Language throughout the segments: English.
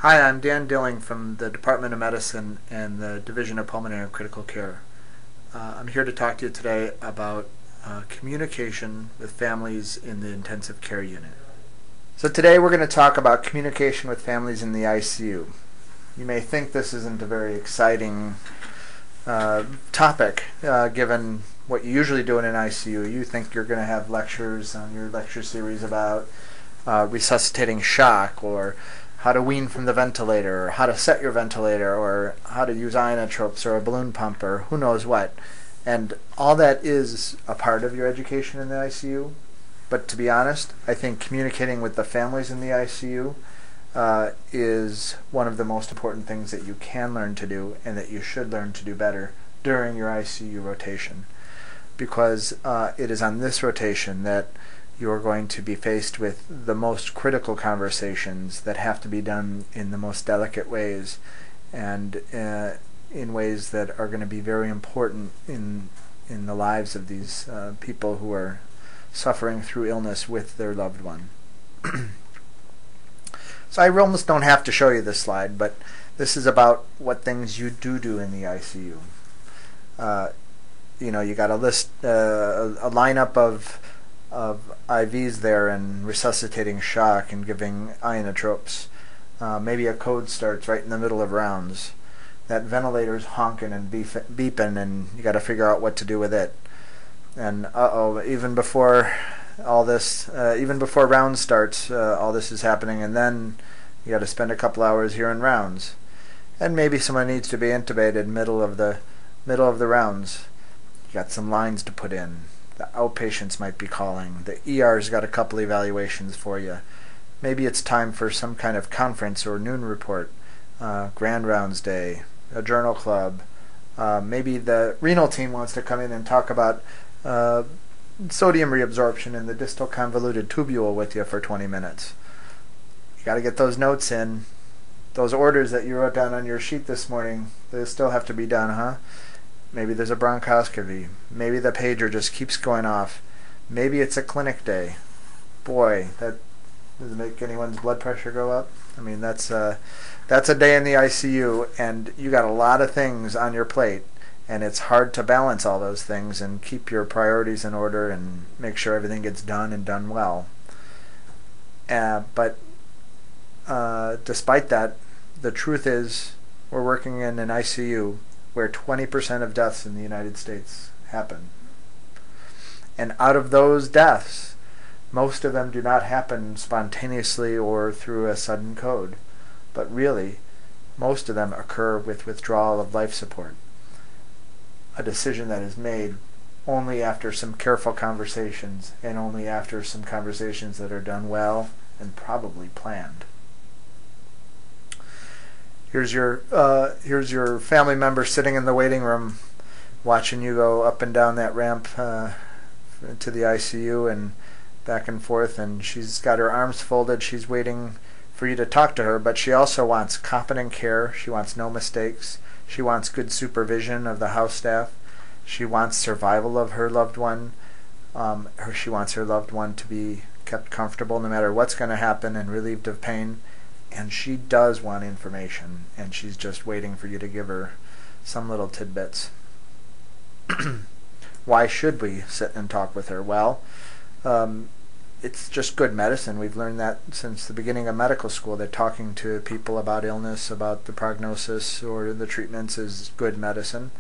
Hi, I'm Dan Dilling from the Department of Medicine and the Division of Pulmonary and Critical Care. I'm here to talk to you today about communication with families in the intensive care unit. So today we're going to talk about communication with families in the ICU. You may think this isn't a very exciting topic given what you usually do in an ICU. You think you're going to have lectures on your lecture series about resuscitating shock, or how to wean from the ventilator, or how to set your ventilator, or how to use inotropes or a balloon pump, or who knows what. And all that is a part of your education in the ICU. But to be honest, I think communicating with the families in the ICU is one of the most important things that you can learn to do, and that you should learn to do better during your ICU rotation. Because it is on this rotation that you're going to be faced with the most critical conversations that have to be done in the most delicate ways, and in ways that are going to be very important in the lives of these people who are suffering through illness with their loved one. So I almost don't have to show you this slide, but this is about what things you do in the ICU. You got a list, a lineup of IVs there, and resuscitating shock and giving inotropes. Maybe a code starts right in the middle of rounds. That ventilator's honking and beeping, and you got to figure out what to do with it. And even before all this, even before round starts, all this is happening, and then you got to spend a couple hours here in rounds. And maybe someone needs to be intubated middle of the rounds. You got some lines to put in. The outpatients might be calling. The ER's got a couple evaluations for you. Maybe it's time for some kind of conference or noon report, grand rounds day, a journal club. Maybe the renal team wants to come in and talk about sodium reabsorption in the distal convoluted tubule with you for 20 minutes. You got to get those notes in. Those orders that you wrote down on your sheet this morning, they still have to be done, huh? Maybe there's a bronchoscopy. Maybe the pager just keeps going off. Maybe it's a clinic day. Boy, that doesn't make anyone's blood pressure go up. I mean, that's a day in the ICU, and you got a lot of things on your plate, and it's hard to balance all those things and keep your priorities in order and make sure everything gets done and done well. But despite that, the truth is we're working in an ICU where 20% of deaths in the United States happen. And out of those deaths, most of them do not happen spontaneously or through a sudden code, but really, most of them occur with withdrawal of life support, a decision that is made only after some careful conversations, and only after some conversations that are done well and probably planned. Here's your family member sitting in the waiting room, watching you go up and down that ramp to the ICU and back and forth, and she's got her arms folded. She's waiting for you to talk to her, but she also wants competent care. She wants no mistakes. She wants good supervision of the house staff. She wants survival of her loved one. She wants her loved one to be kept comfortable no matter what's going to happen and relieved of pain. And she does want information, and she's just waiting for you to give her some little tidbits. Why should we sit and talk with her? Well, it's just good medicine. We've learned that since the beginning of medical school, that talking to people about illness, about the prognosis or the treatments, is good medicine.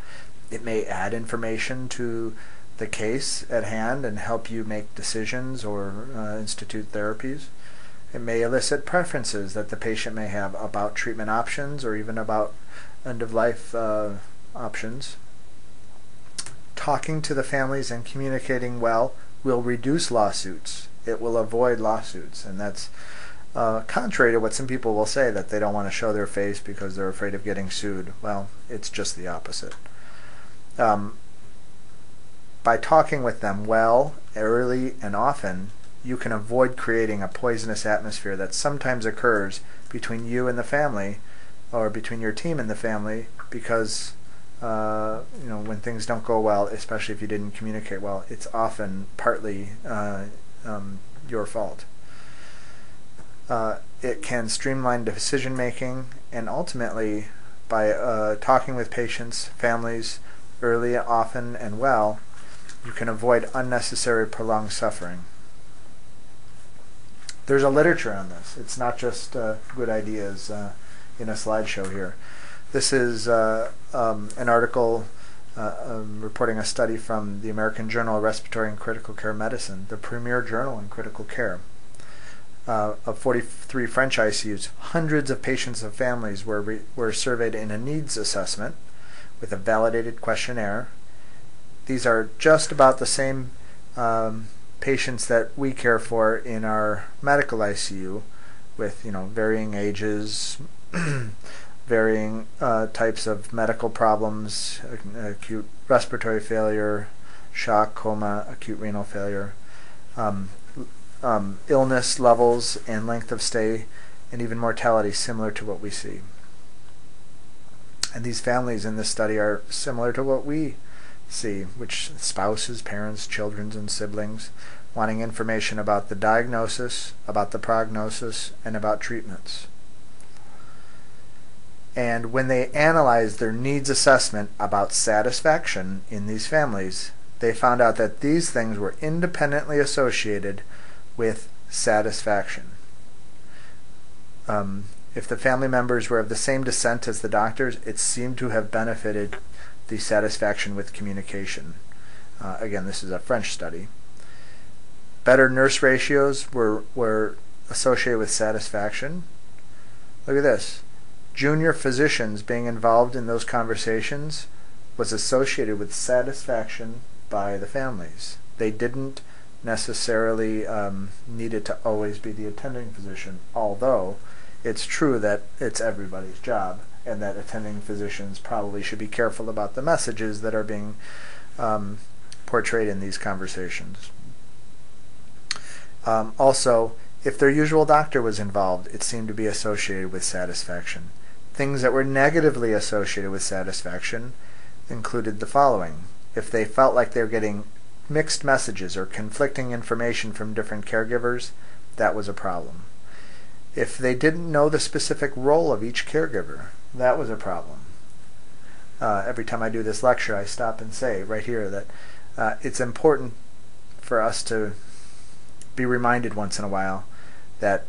It may add information to the case at hand and help you make decisions or institute therapies. It may elicit preferences that the patient may have about treatment options or even about end-of-life options. Talking to the families and communicating well will reduce lawsuits. It will avoid lawsuits, and that's contrary to what some people will say, that they don't want to show their face because they're afraid of getting sued. Well, it's just the opposite. By talking with them well, early, and often, you can avoid creating a poisonous atmosphere that sometimes occurs between you and the family, or between your team and the family, because when things don't go well, especially if you didn't communicate well, it's often partly your fault. It can streamline decision making, and ultimately, by talking with patients, families, early, often, and well, you can avoid unnecessary prolonged suffering. There's a literature on this. It's not just good ideas in a slideshow here. This is an article reporting a study from the American Journal of Respiratory and Critical Care Medicine, the premier journal in critical care. Of 43 French ICUs, hundreds of patients and families were surveyed in a needs assessment with a validated questionnaire. These are just about the same patients that we care for in our medical ICU, with varying ages, varying types of medical problems, acute respiratory failure, shock, coma, acute renal failure, illness levels and length of stay, and even mortality similar to what we see. And these families in this study are similar to what we see, which spouses, parents, children, and siblings wanting information about the diagnosis, about the prognosis, and about treatments. And when they analyzed their needs assessment about satisfaction in these families, they found out that these things were independently associated with satisfaction. If the family members were of the same descent as the doctors, it seemed to have benefited the satisfaction with communication. Again, this is a French study. Better nurse ratios were associated with satisfaction. Look at this. Junior physicians being involved in those conversations was associated with satisfaction by the families. They didn't necessarily need it to always be the attending physician, although it's true that it's everybody's job, and that attending physicians probably should be careful about the messages that are being portrayed in these conversations. Also, if their usual doctor was involved, it seemed to be associated with satisfaction. Things that were negatively associated with satisfaction included the following. If they felt like they were getting mixed messages or conflicting information from different caregivers, that was a problem. If they didn't know the specific role of each caregiver, that was a problem. Every time I do this lecture, I stop and say right here that it's important for us to be reminded once in a while that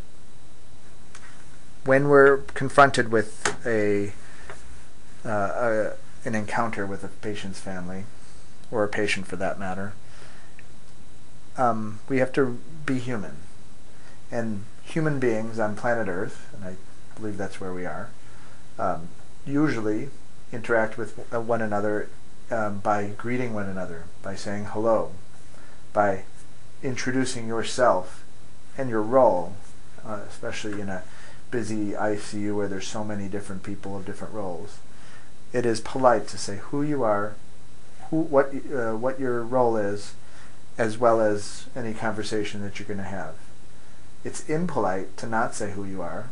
when we're confronted with an encounter with a patient's family, or a patient for that matter, we have to be human. And human beings on planet Earth, and I believe that's where we are, usually interact with one another by greeting one another, by saying hello, by introducing yourself and your role, especially in a busy ICU where there's so many different people of different roles. It is polite to say who you are, what your role is, as well as any conversation that you're going to have. It's impolite to not say who you are,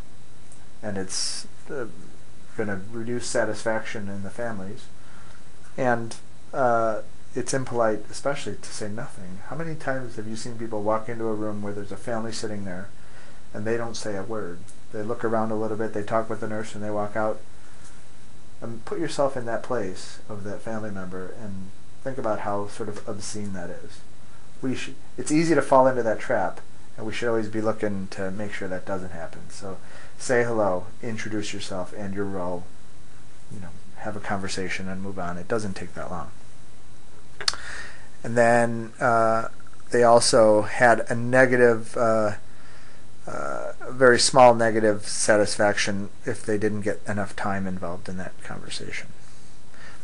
and it's going to reduce satisfaction in the families. And it's impolite especially to say nothing. How many times have you seen people walk into a room where there's a family sitting there and they don't say a word? They look around a little bit, they talk with the nurse, and they walk out. Put yourself in that place of that family member and think about how sort of obscene that is. It's easy to fall into that trap, and we should always be looking to make sure that doesn't happen. So say hello, introduce yourself and your role, have a conversation and move on. It doesn't take that long. And then they also had a negative, very small negative satisfaction if they didn't get enough time involved in that conversation.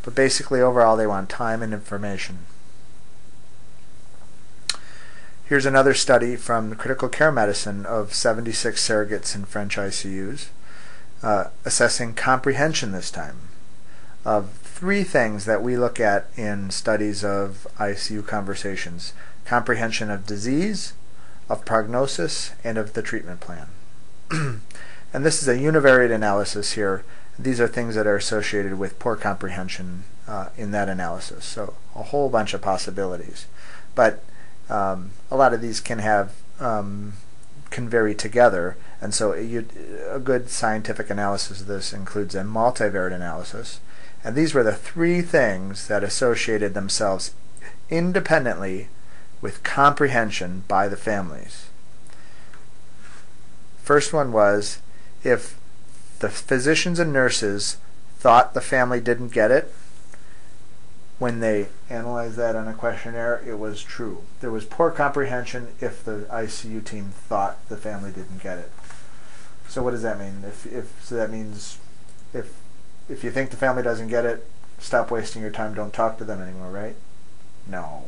But basically, overall, they want time and information. Here's another study from critical care medicine of 76 surrogates in French ICUs, assessing comprehension this time of three things that we look at in studies of ICU conversations: comprehension of disease, of prognosis, and of the treatment plan. And this is a univariate analysis here. These are things that are associated with poor comprehension in that analysis. So a whole bunch of possibilities. But a lot of these can have can vary together, and so a good scientific analysis of this includes a multivariate analysis. And these were the three things that associated themselves independently with comprehension by the families. First one was if the physicians and nurses thought the family didn't get it, when they analyzed that on a questionnaire, it was true. There was poor comprehension if the ICU team thought the family didn't get it. So what does that mean? So that means if you think the family doesn't get it, stop wasting your time, don't talk to them anymore, right? No.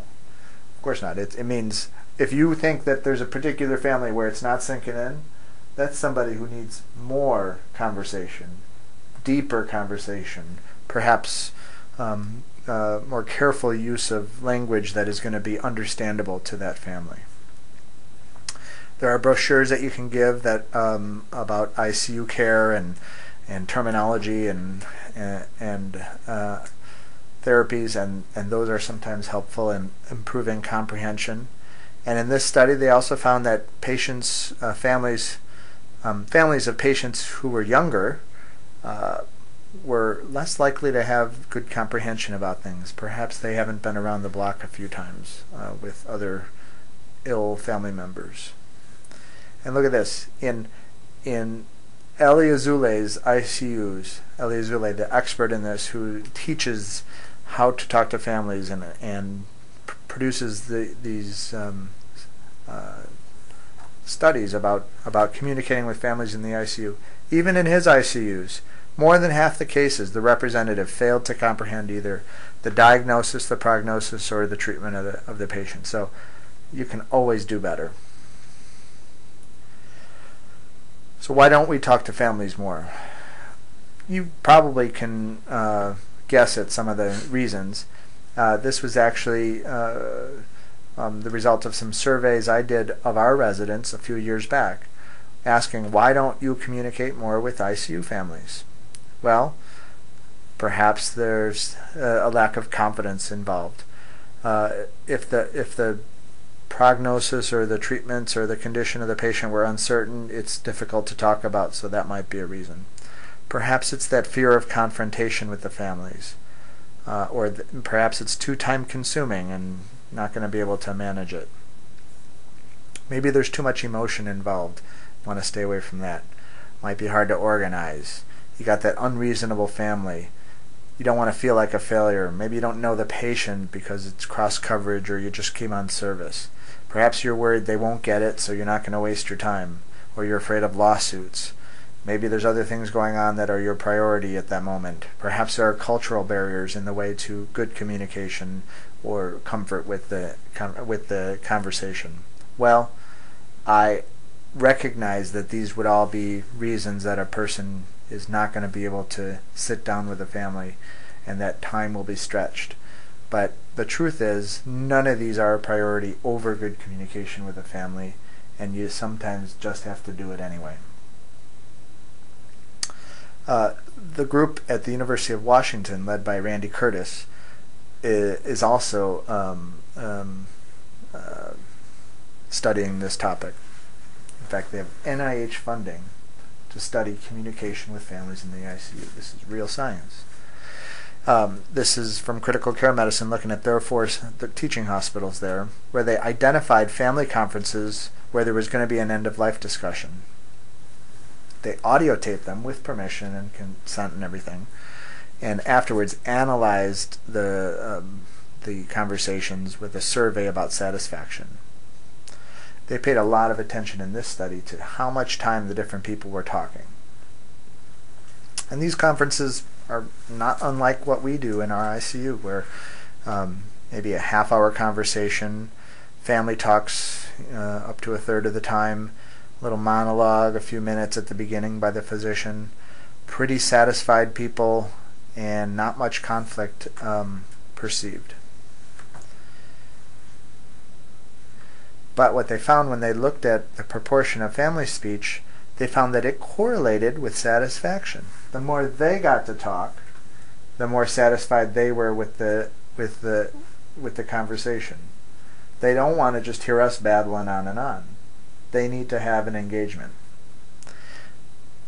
Of course not. It means if you think that there's a particular family where it's not sinking in, that's somebody who needs more conversation, deeper conversation, perhaps more careful use of language that is going to be understandable to that family. There are brochures that you can give that about ICU care and terminology and therapies, and those are sometimes helpful in improving comprehension. And in this study, they also found that families of patients who were younger were less likely to have good comprehension about things. Perhaps they haven't been around the block a few times with other ill family members. And look at this. In Eli Azule's ICUs, Eli Azule, the expert in this, who teaches how to talk to families and produces these studies about communicating with families in the ICU. Even in his ICUs, more than half the cases, the representative failed to comprehend either the diagnosis, the prognosis, or the treatment of the patient. So you can always do better. So why don't we talk to families more? You probably can guess at some of the reasons. This was actually the result of some surveys I did of our residents a few years back, asking, why don't you communicate more with ICU families? Well, perhaps there's a lack of confidence involved. If the prognosis or the treatments or the condition of the patient were uncertain, it's difficult to talk about, so that might be a reason. Perhaps it's that fear of confrontation with the families, or perhaps it's too time-consuming and not going to be able to manage it. Maybe there's too much emotion involved. You want to stay away from that. Might be hard to organize. You got that unreasonable family. You don't want to feel like a failure. Maybe you don't know the patient because it's cross coverage, or you just came on service. Perhaps you're worried they won't get it, so you're not going to waste your time, or you're afraid of lawsuits. Maybe there's other things going on that are your priority at that moment. Perhaps there are cultural barriers in the way to good communication or comfort with the conversation. Well, I recognize that these would all be reasons that a person is not going to be able to sit down with a family, and that time will be stretched. But the truth is, none of these are a priority over good communication with a family, and you sometimes just have to do it anyway. The group at the University of Washington, led by Randy Curtis, is also studying this topic. In fact, they have NIH funding to study communication with families in the ICU. This is real science. This is from Critical Care Medicine, looking at their the teaching hospitals there, where they identified family conferences where there was going to be an end-of-life discussion. They audio taped them with permission and consent and everything, and afterwards analyzed the conversations with a survey about satisfaction. They paid a lot of attention in this study to how much time the different people were talking. And these conferences are not unlike what we do in our ICU, where maybe a half-hour conversation, family talks up to a third of the time, little monologue, a few minutes at the beginning by the physician, pretty satisfied people, and not much conflict perceived. But what they found when they looked at the proportion of family speech, they found that it correlated with satisfaction. The more they got to talk, the more satisfied they were with the conversation. They don't want to just hear us babbling on and on. they need to have an engagement.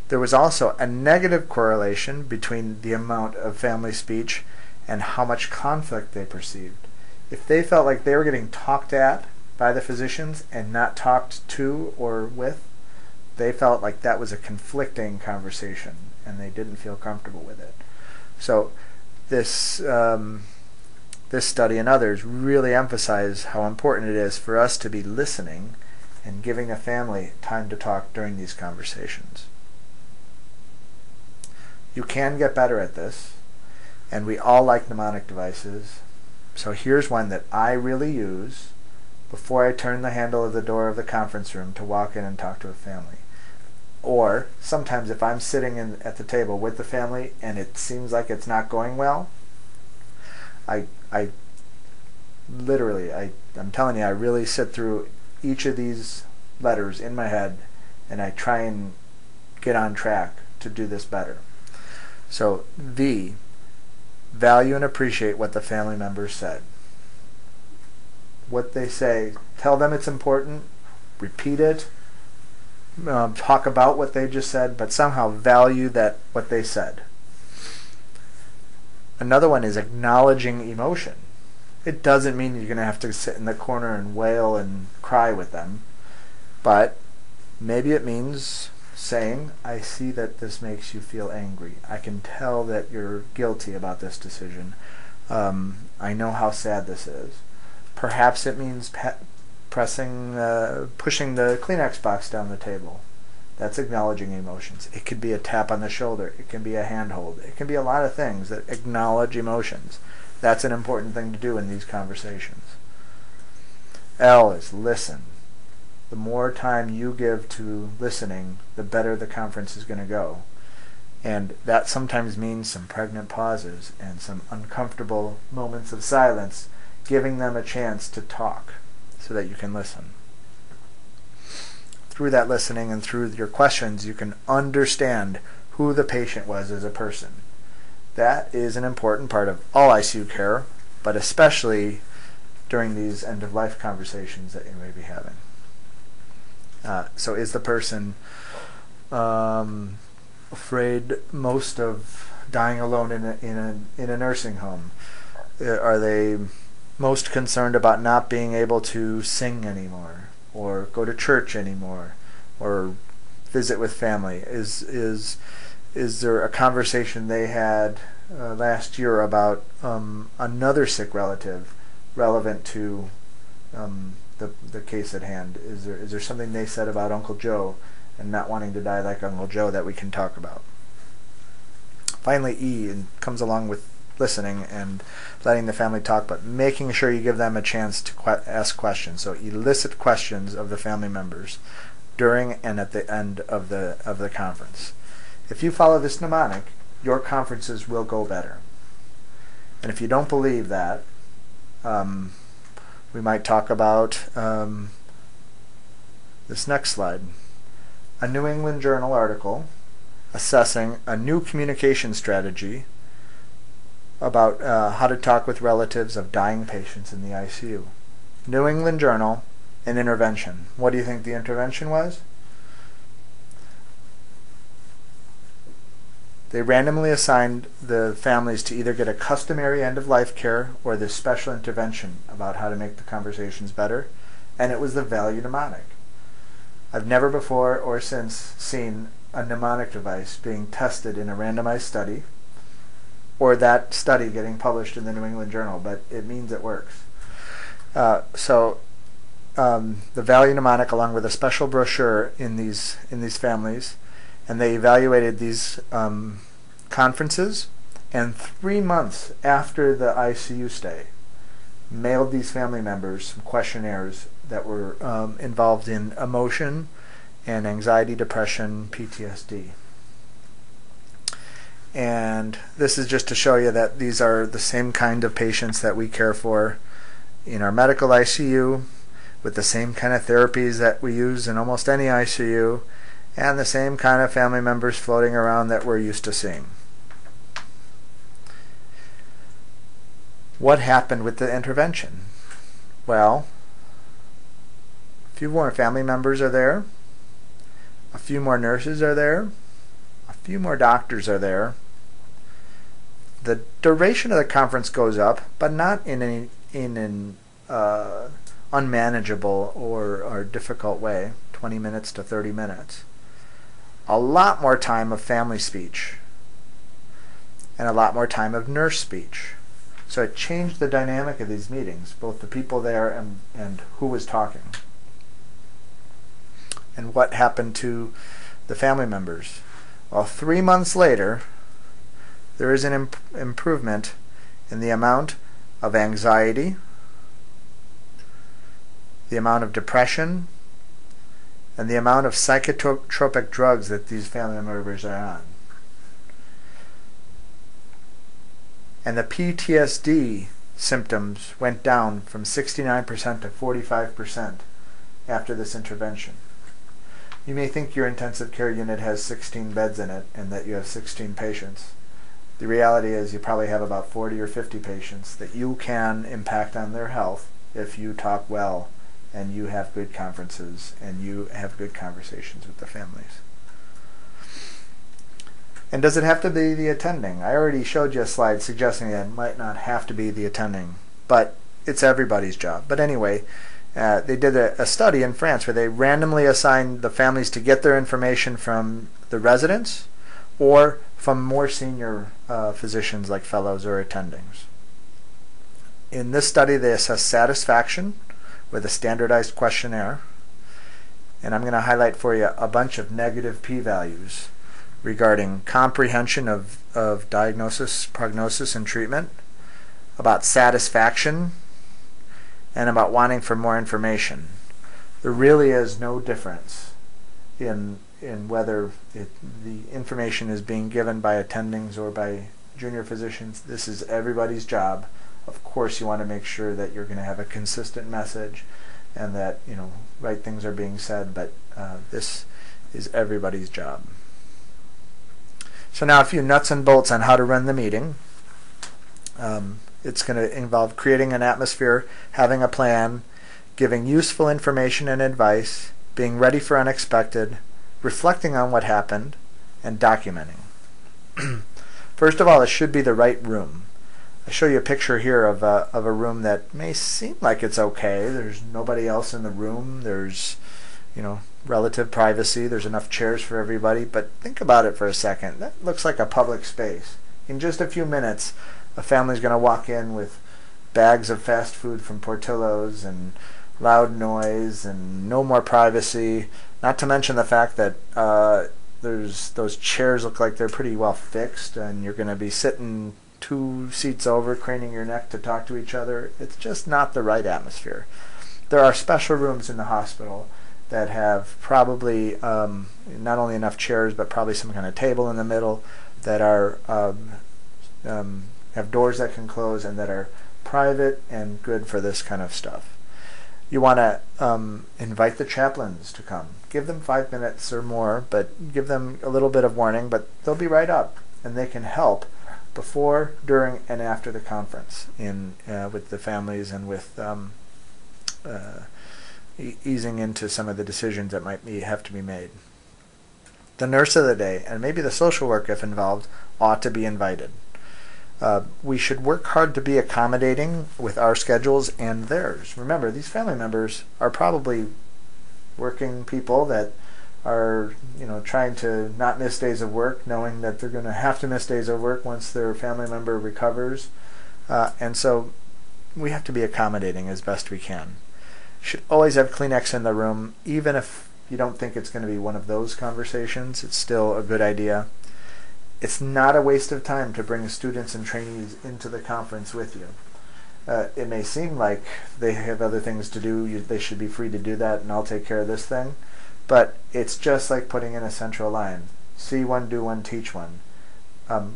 There was also a negative correlation between the amount of family speech and how much conflict they perceived. If they felt like they were getting talked at by the physicians and not talked to or with, they felt like that was a conflicting conversation and they didn't feel comfortable with it. So this study and others really emphasize how important it is for us to be listening and giving a family time to talk during these conversations. You can get better at this, and we all like mnemonic devices. So here's one that I really use before I turn the handle of the door of the conference room to walk in and talk to a family. Or sometimes if I'm sitting at the table with the family and it seems like it's not going well, I'm telling you, I really sit through each of these letters in my head and I try and get on track to do this better. So V, value and appreciate what the family members said. What they say, tell them it's important, repeat it, talk about what they just said, but somehow value what they said. Another one is acknowledging emotion. It doesn't mean you're going to have to sit in the corner and wail and cry with them, but maybe it means saying, I see that this makes you feel angry. I can tell that you're guilty about this decision. I know how sad this is. Perhaps it means pushing the Kleenex box down the table. That's acknowledging emotions. It could be a tap on the shoulder. It can be a handhold. It can be a lot of things that acknowledge emotions. That's an important thing to do in these conversations. L is listen. The more time you give to listening, the better the conference is going to go. And that sometimes means some pregnant pauses and some uncomfortable moments of silence, giving them a chance to talk so that you can listen. Through that listening and through your questions, you can understand who the patient was as a person. That is an important part of all ICU care, but especially during these end-of-life conversations that you may be having. So is the person afraid most of dying alone in a nursing home? Are they most concerned about not being able to sing anymore, or go to church anymore, or visit with family? Is there a conversation they had last year about another sick relative relevant to the case at hand? Is there something they said about Uncle Joe and not wanting to die like Uncle Joe that we can talk about? Finally, E comes along with listening and letting the family talk, but making sure you give them a chance to ask questions. So elicit questions of the family members during and at the end of the conference. If you follow this mnemonic, your conferences will go better. And if you don't believe that, we might talk about this next slide. A New England Journal article assessing a new communication strategy about how to talk with relatives of dying patients in the ICU. New England Journal, an intervention. What do you think the intervention was? They randomly assigned the families to either get a customary end-of-life care or this special intervention about how to make the conversations better, and it was the value mnemonic. I've never before or since seen a mnemonic device being tested in a randomized study, or that study getting published in the New England Journal, but it means it works. The value mnemonic, along with a special brochure in these families, and they evaluated these conferences, and 3 months after the ICU stay, mailed these family members some questionnaires that were involved in emotion and anxiety, depression, PTSD. And this is just to show you that these are the same kind of patients that we care for in our medical ICU, with the same kind of therapies that we use in almost any ICU, and the same kind of family members floating around that we're used to seeing. What happened with the intervention? Well, A few more family members are there. A few more nurses are there. A few more doctors are there. The duration of the conference goes up, but not in an unmanageable or difficult way, 20 minutes to 30 minutes. A lot more time of family speech and a lot more time of nurse speech. So it changed the dynamic of these meetings, both the people there and who was talking. And what happened to the family members? Well, 3 months later, there is an improvement in the amount of anxiety, the amount of depression, and the amount of psychotropic drugs that these family members are on. And the PTSD symptoms went down from 69% to 45% after this intervention. You may think your intensive care unit has 16 beds in it and that you have 16 patients. The reality is you probably have about 40 or 50 patients that you can impact on their health if you talk well and you have good conferences and you have good conversations with the families. And does it have to be the attending? I already showed you a slide suggesting that it might not have to be the attending, but it's everybody's job. But anyway, they did a study in France where they randomly assigned the families to get their information from the residents or from more senior physicians like fellows or attendings. In this study, they assessed satisfaction with a standardized questionnaire, and I'm going to highlight for you a bunch of negative p-values regarding comprehension of diagnosis, prognosis, and treatment, about satisfaction, and about wanting for more information. There really is no difference in whether the information is being given by attendings or by junior physicians. This is everybody's job. Of course, you want to make sure that you're going to have a consistent message and that right things are being said, but this is everybody's job. So now a few nuts and bolts on how to run the meeting. It's going to involve creating an atmosphere, having a plan, giving useful information and advice, being ready for unexpected, reflecting on what happened, and documenting. First of all, it should be the right room. I show you a picture here of a room that may seem like it's okay. There's nobody else in the room. There's relative privacy. There's enough chairs for everybody. But think about it for a second. That looks like a public space. In just a few minutes, a family's going to walk in with bags of fast food from Portillo's and loud noise and no more privacy. Not to mention the fact that those chairs look like they're pretty well fixed, and you're going to be sitting 2 seats over, craning your neck to talk to each other. It's just not the right atmosphere. There are special rooms in the hospital that have probably not only enough chairs, but probably some kind of table in the middle that are have doors that can close and that are private and good for this kind of stuff. You want to invite the chaplains to come. Give them 5 minutes or more, but give them a little bit of warning, but they'll be right up, and they can help before, during, and after the conference with the families and with easing into some of the decisions that might have to be made. The nurse of the day, and maybe the social work if involved, ought to be invited. We should work hard to be accommodating with our schedules and theirs. Remember, these family members are probably working people that are trying to not miss days of work, knowing that they're going to have to miss days of work once their family member recovers. And so we have to be accommodating as best we can. Should always have Kleenex in the room, even if you don't think it's going to be one of those conversations. It's still a good idea. It's not a waste of time to bring students and trainees into the conference with you. It may seem like they have other things to do, they should be free to do that, and I'll take care of this thing. But it's just like putting in a central line. See one, do one, teach one.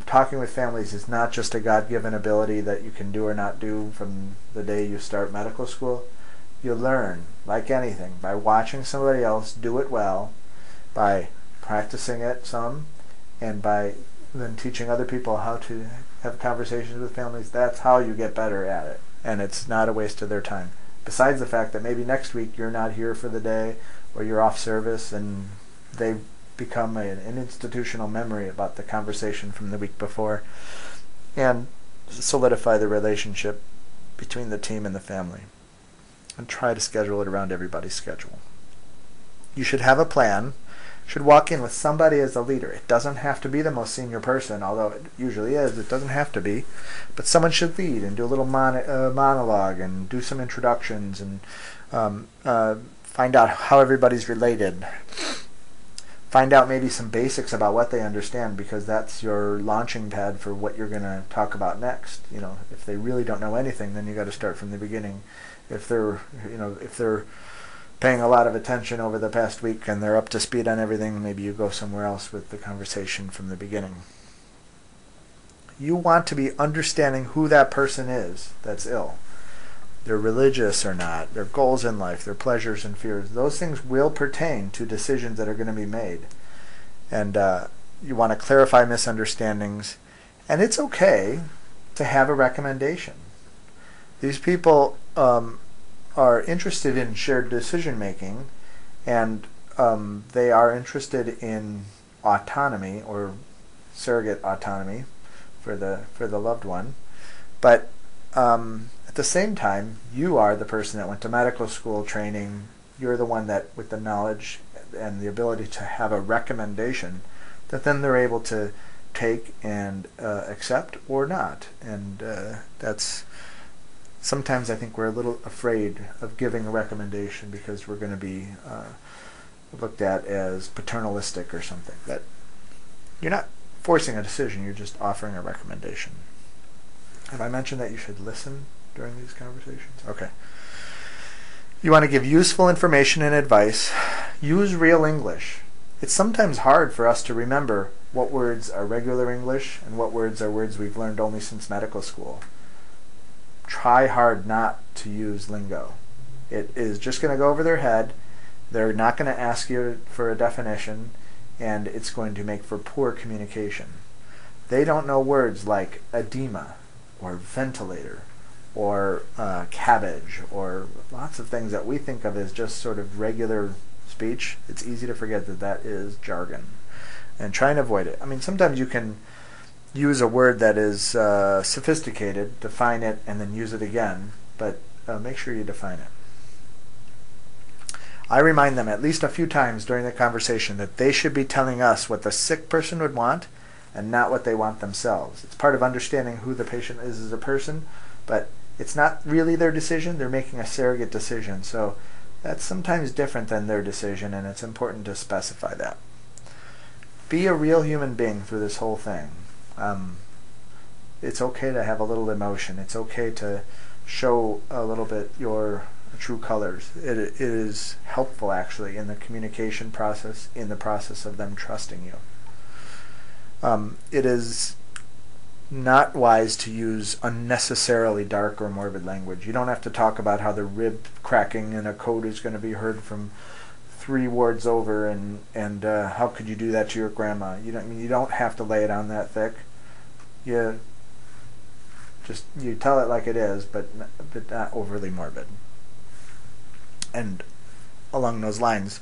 Talking with families is not just a God-given ability that you can do or not do from the day you start medical school. You learn, like anything, by watching somebody else do it well, by practicing it some, and by then teaching other people how to have conversations with families. That's how you get better at it, and it's not a waste of their time. Besides the fact that maybe next week you're not here for the day or you're off service, and they become an institutional memory about the conversation from the week before, and solidify the relationship between the team and the family. And try to schedule it around everybody's schedule. You should have a plan. Should walk in with somebody as a leader. It doesn't have to be the most senior person, although it usually is. It doesn't have to be. But someone should lead and do a little monologue and do some introductions and find out how everybody's related. Find out maybe some basics about what they understand, because that's your launching pad for what you're going to talk about next. You know, if they really don't know anything, then you got to start from the beginning. If they're paying a lot of attention over the past week and they're up to speed on everything, maybe you go somewhere else with the conversation from the beginning. You want to be understanding who that person is that's ill. They're religious or not, their goals in life, their pleasures and fears. Those things will pertain to decisions that are going to be made. And you want to clarify misunderstandings. And it's okay to have a recommendation. These people are interested in shared decision making, and they are interested in autonomy or surrogate autonomy for the loved one. But at the same time, you are the person that went to medical school training. You're the one that, with the knowledge and the ability to have a recommendation that then they're able to take and accept or not. And that's sometimes I think we're a little afraid of giving a recommendation because we're going to be looked at as paternalistic or something. But you're not forcing a decision, you're just offering a recommendation. Have I mentioned that you should listen during these conversations? Okay. You want to give useful information and advice. Use real English. It's sometimes hard for us to remember what words are regular English and what words are words we've learned only since medical school. Try hard not to use lingo. It is just going to go over their head. They're not going to ask you for a definition, and it's going to make for poor communication. They don't know words like edema or ventilator or cabbage or lots of things that we think of as just sort of regular speech. It's easy to forget that that is jargon. And try and avoid it. I mean, sometimes you can use a word that is sophisticated, define it, and then use it again, but make sure you define it. I remind them at least a few times during the conversation that they should be telling us what the sick person would want and not what they want themselves. It's part of understanding who the patient is as a person, but it's not really their decision. They're making a surrogate decision, so that's sometimes different than their decision, and it's important to specify that. Be a real human being through this whole thing. It's okay to have a little emotion. It's okay to show a little bit your true colors. It is helpful, actually, in the communication process, in the process of them trusting you. It is not wise to use unnecessarily dark or morbid language. You don't have to talk about how the rib cracking in a code is going to be heard from 3 wards over, and how could you do that to your grandma? You don't have to lay it on that thick. You tell it like it is, but not overly morbid. And along those lines,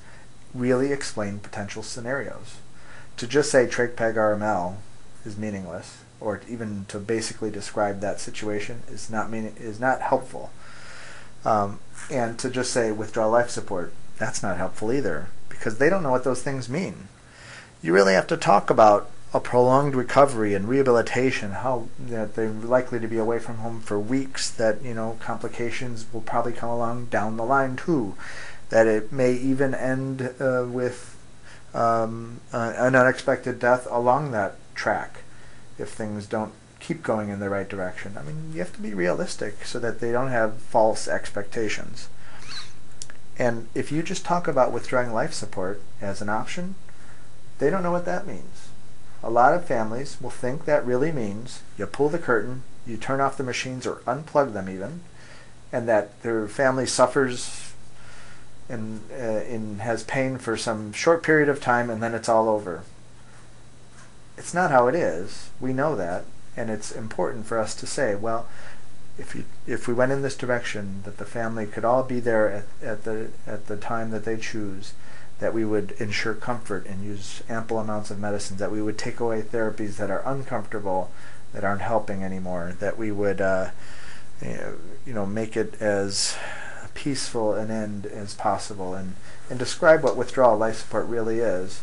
really explain potential scenarios. To just say trach peg RML is meaningless, or even to basically describe that situation is not helpful. And to just say withdraw life support, that's not helpful either, because they don't know what those things mean. You really have to talk about a prolonged recovery and rehabilitation, how that they're likely to be away from home for weeks, that complications will probably come along down the line too, that it may even end with an unexpected death along that track if things don't keep going in the right direction. I mean, you have to be realistic so that they don't have false expectations. And if you just talk about withdrawing life support as an option, they don't know what that means. A lot of families will think that really means you pull the curtain, you turn off the machines or unplug them even, and that their family suffers and has pain for some short period of time and then it's all over. It's not how it is. We know that, and it's important for us to say, well, if we went in this direction, that the family could all be there at the time that they choose, that we would ensure comfort and use ample amounts of medicines, that we would take away therapies that are uncomfortable, that aren't helping anymore, that we would make it as peaceful an end as possible, and describe what withdrawal life support really is,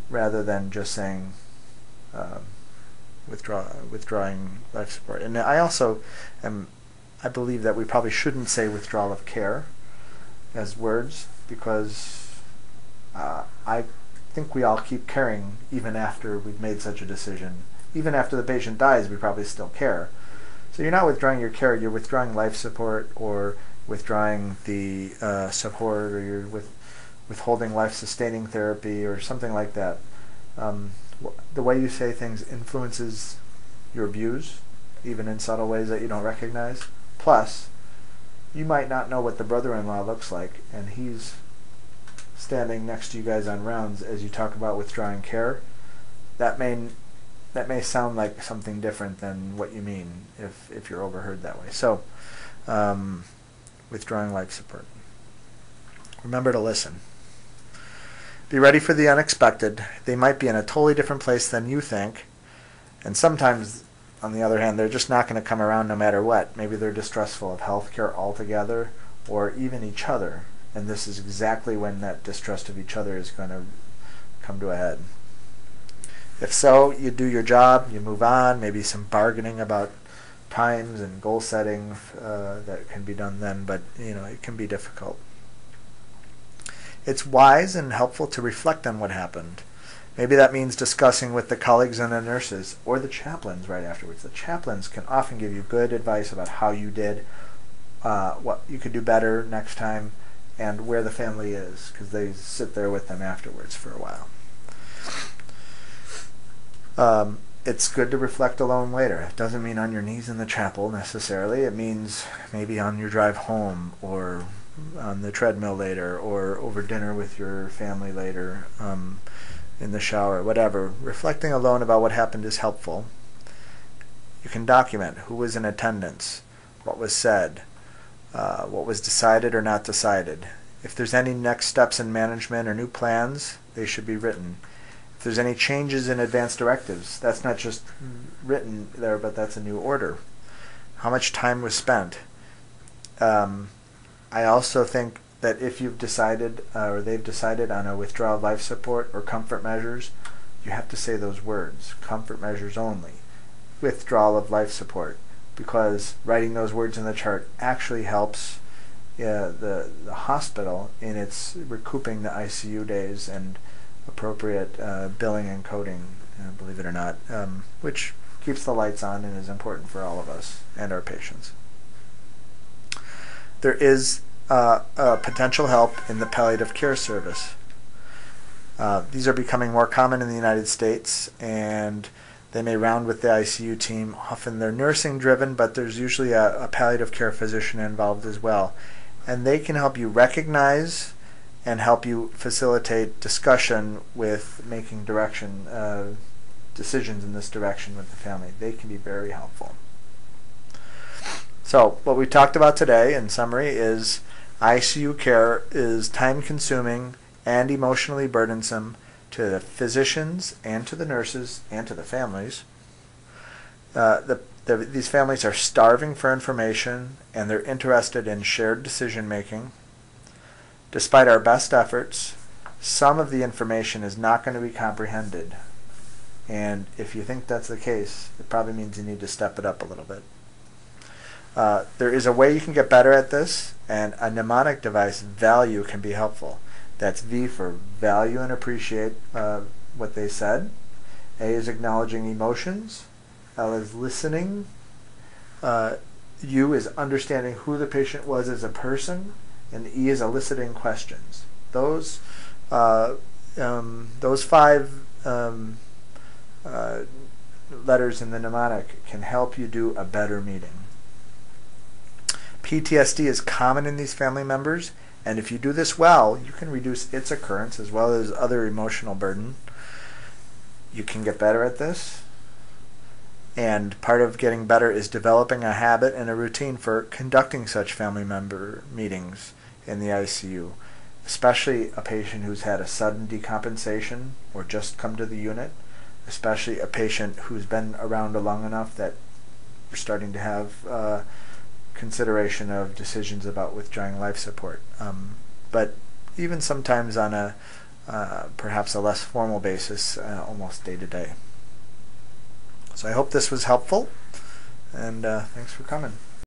rather than just saying withdrawing life support. And I believe that we probably shouldn't say withdrawal of care as words, because I think we all keep caring even after we've made such a decision. Even after the patient dies, we probably still care. So you're not withdrawing your care, you're withdrawing life support, or withdrawing the support, or you're withholding life-sustaining therapy, or something like that. The way you say things influences your views, even in subtle ways that you don't recognize. Plus, you might not know what the brother-in-law looks like, and he's standing next to you guys on rounds as you talk about withdrawing care. That may sound like something different than what you mean if you're overheard that way. So, withdrawing life support. Remember to listen. Be ready for the unexpected. They might be in a totally different place than you think, and sometimes, on the other hand, they're just not going to come around no matter what. Maybe they're distrustful of healthcare altogether, or even each other, and this is exactly when that distrust of each other is going to come to a head. If so, you do your job, you move on, maybe some bargaining about times and goal setting that can be done then, but it can be difficult. It's wise and helpful to reflect on what happened. Maybe that means discussing with the colleagues and the nurses, or the chaplains right afterwards. The chaplains can often give you good advice about how you did, what you could do better next time, and where the family is, because they sit there with them afterwards for a while. It's good to reflect alone later. It doesn't mean on your knees in the chapel necessarily. It means maybe on your drive home, or on the treadmill later, or over dinner with your family later, in the shower, whatever. Reflecting alone about what happened is helpful. You can document who was in attendance, what was said, what was decided or not decided. If there's any next steps in management or new plans, they should be written. If there's any changes in advance directives, that's not just written there, but that's a new order. How much time was spent? I also think that if you've decided, or they've decided on a withdrawal of life support or comfort measures, you have to say those words, comfort measures only, withdrawal of life support, because writing those words in the chart actually helps the hospital in its recouping the ICU days and appropriate billing and coding, believe it or not, which keeps the lights on and is important for all of us and our patients. There is potential help in the palliative care service. These are becoming more common in the United States, and they may round with the ICU team. Often they're nursing driven, but there's usually a palliative care physician involved as well. And they can help you recognize and help you facilitate discussion with making decisions in this direction with the family. They can be very helpful. So what we talked about today in summary is ICU care is time-consuming and emotionally burdensome to the physicians and to the nurses and to the families. These families are starving for information, and they're interested in shared decision-making. Despite our best efforts, some of the information is not going to be comprehended. And if you think that's the case, it probably means you need to step it up a little bit. There is a way you can get better at this, and a mnemonic device, value, can be helpful. That's V for value and appreciate what they said. A is acknowledging emotions. L is listening. U is understanding who the patient was as a person. And E is eliciting questions. Those 5 letters in the mnemonic can help you do a better meeting. PTSD is common in these family members, and if you do this well, you can reduce its occurrence as well as other emotional burden. You can get better at this. And part of getting better is developing a habit and a routine for conducting such family member meetings in the ICU, especially a patient who's had a sudden decompensation or just come to the unit, especially a patient who's been around long enough that we're starting to have consideration of decisions about withdrawing life support. But even sometimes on a perhaps a less formal basis, almost day to day. So I hope this was helpful, and thanks for coming.